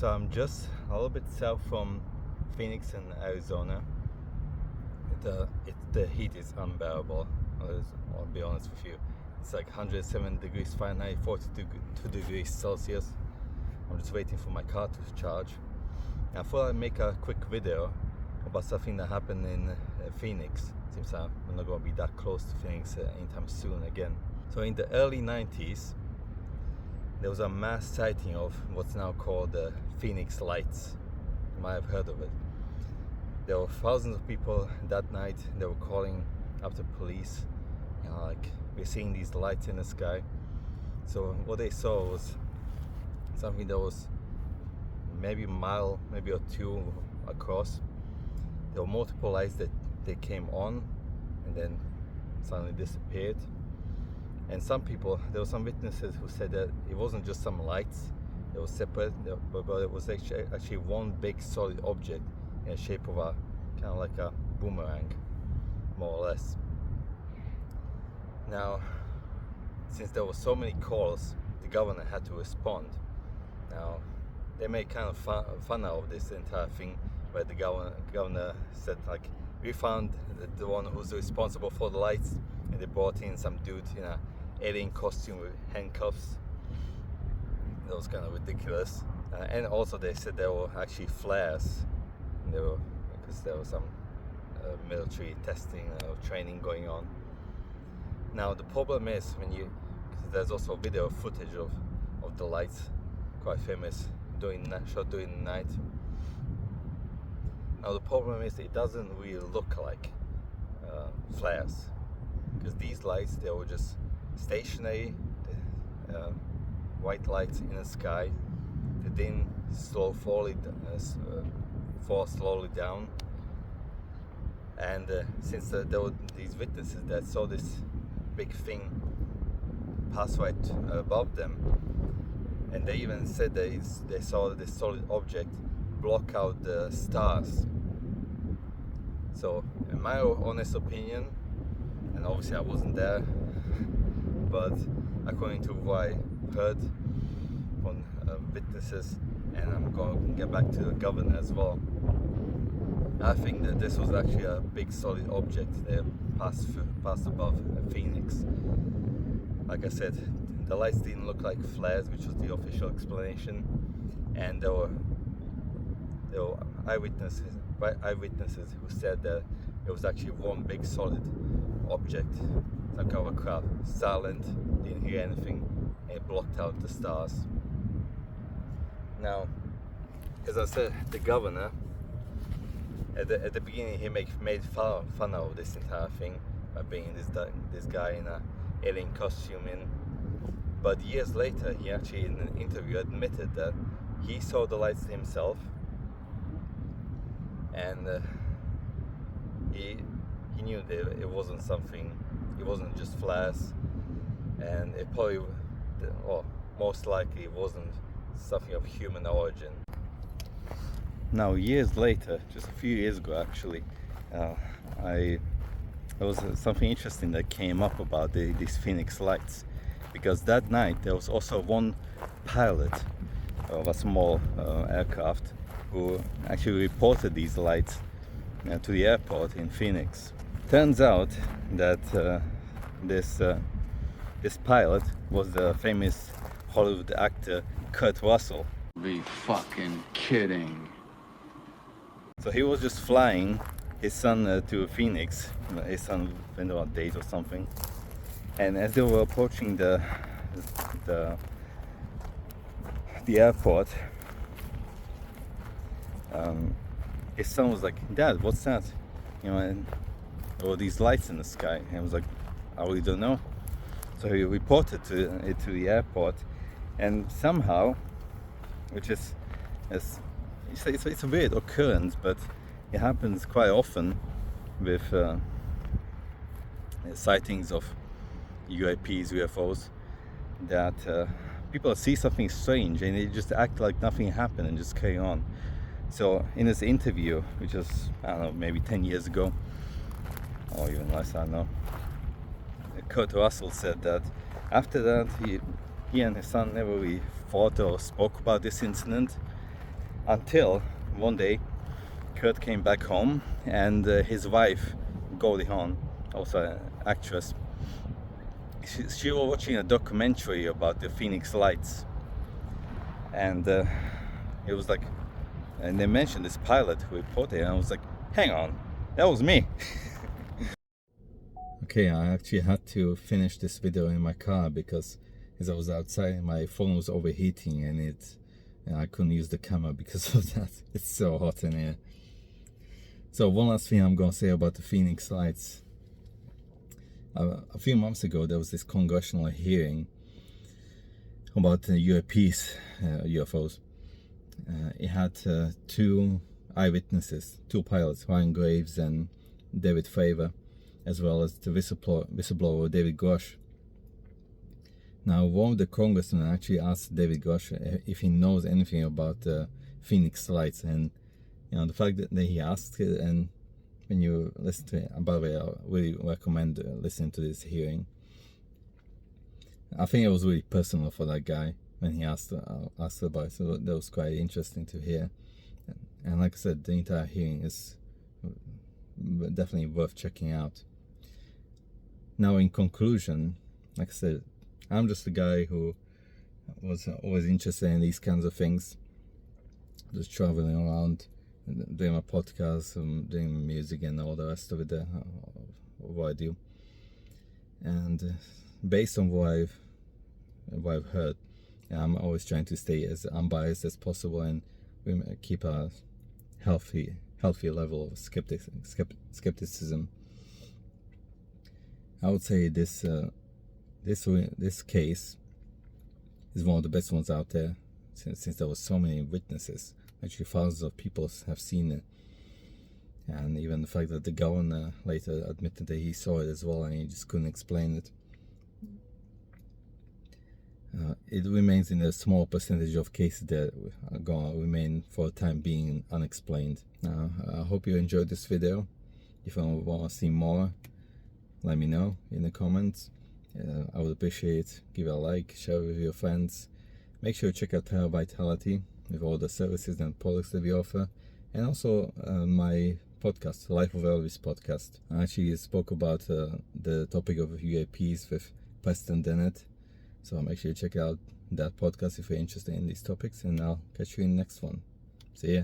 So I'm just a little bit south from Phoenix in Arizona. The heat is unbearable. I'll be honest with you. It's like 107 degrees Fahrenheit, 42 degrees Celsius. I'm just waiting for my car to charge. I thought I'd make a quick video about something that happened in Phoenix. Seems I'm not going to be that close to Phoenix anytime soon again. So in the early 90s, there was a mass sighting of what's now called the Phoenix Lights. You might have heard of it. There were thousands of people that night. They were calling up the police, like, we're seeing these lights in the sky. So what they saw was something that was maybe a mile, maybe or two across. There were multiple lights that they came on and then suddenly disappeared. And some people, there were some witnesses who said that it wasn't just some lights that was separate, but it was actually one big solid object in the shape of a kind of like a boomerang, more or less. Now, since there were so many calls, the governor had to respond. Now, they made kind of fun out of this entire thing, where the governor said, like, we found the one who's responsible for the lights, and they brought in some dude in a alien costume with handcuffs. That was kind of ridiculous. And also they said there were actually flares. Because there was some military testing or training going on. Now the problem is because there's also video footage of the lights, quite famous, shot during the night. Now the problem is it doesn't really look like flares, because these lights, they were just stationary, white lights in the sky. They didn't fall slowly down. And since there were these witnesses that saw this big thing pass right above them, and they even said they saw this solid object block out the stars. So in my honest opinion, and obviously I wasn't there, but according to what I heard from witnesses, and I'm going to get back to the governor as well, I think that this was actually a big solid object that passed above Phoenix. Like I said, the lights didn't look like flares, which was the official explanation, and there were eyewitnesses who said that it was actually one big solid object, some kind of a craft, silent, didn't hear anything, and it blocked out the stars. Now, as I said, the governor, at the beginning, he made fun of this entire thing by bringing this guy in an alien costume in. But years later, he actually in an interview admitted that he saw the lights himself, and he knew that it wasn't just flares, and it probably, or most likely, it wasn't something of human origin. Now, years later, just a few years ago actually, there was something interesting that came up about these Phoenix lights, because that night there was also one pilot of a small aircraft who actually reported these lights to the airport in Phoenix. Turns out that this pilot was the famous Hollywood actor Kurt Russell. Be fucking kidding. So he was just flying his son to Phoenix. His son went on a date or something, and as they were approaching the airport, his son was like, "Dad, what's that?" And there were these lights in the sky, and he was like, "I really don't know." So he reported it to the airport, and somehow, which is it's a weird occurrence, but it happens quite often with sightings of UAPs, UFOs, that people see something strange and they just act like nothing happened and just carry on. So in this interview, which was, I don't know, maybe 10 years ago, or even less, I don't know, Kurt Russell said that after that he and his son never really thought or spoke about this incident, until one day Kurt came back home, and his wife Goldie Hawn, also an actress, she was watching a documentary about the Phoenix Lights, and it was like, and they mentioned this pilot who reported, and I was like, hang on, that was me. Okay, I actually had to finish this video in my car because as I was outside, my phone was overheating, and I couldn't use the camera because of that. It's so hot in here. So one last thing I'm gonna say about the Phoenix Lights. A few months ago, there was this congressional hearing about the UFOs. It had two eyewitnesses, two pilots, Ryan Graves and David Fravor, as well as the whistleblower David Grosh. Now, one of the congressmen actually asked David Grosh if he knows anything about the Phoenix Lights, and the fact that he asked it, and when you listen to it, and by the way, I really recommend listening to this hearing. I think it was really personal for that guy when he asked about it, so that was quite interesting to hear. And like I said, the entire hearing is definitely worth checking out. Now, in conclusion, like I said, I'm just a guy who was always interested in these kinds of things, just traveling around, doing my podcast, doing music and all the rest of it, what I do. And based on what I've heard, I'm always trying to stay as unbiased as possible and keep a healthy level of skepticism. I would say this case is one of the best ones out there, since there was so many witnesses. Actually, thousands of people have seen it, and even the fact that the governor later admitted that he saw it as well, and he just couldn't explain it. It remains in a small percentage of cases that are going to remain for the time being unexplained. I hope you enjoyed this video. If you want to see more, let me know in the comments. I would appreciate it. Give it a like, share it with your friends. Make sure you check out Terra Vitality with all the services and products that we offer, and also my podcast, Life of Elvis podcast. I actually spoke about the topic of UAPs with Preston Dennett, so make sure you check out that podcast if you're interested in these topics, and I'll catch you in the next one. See ya.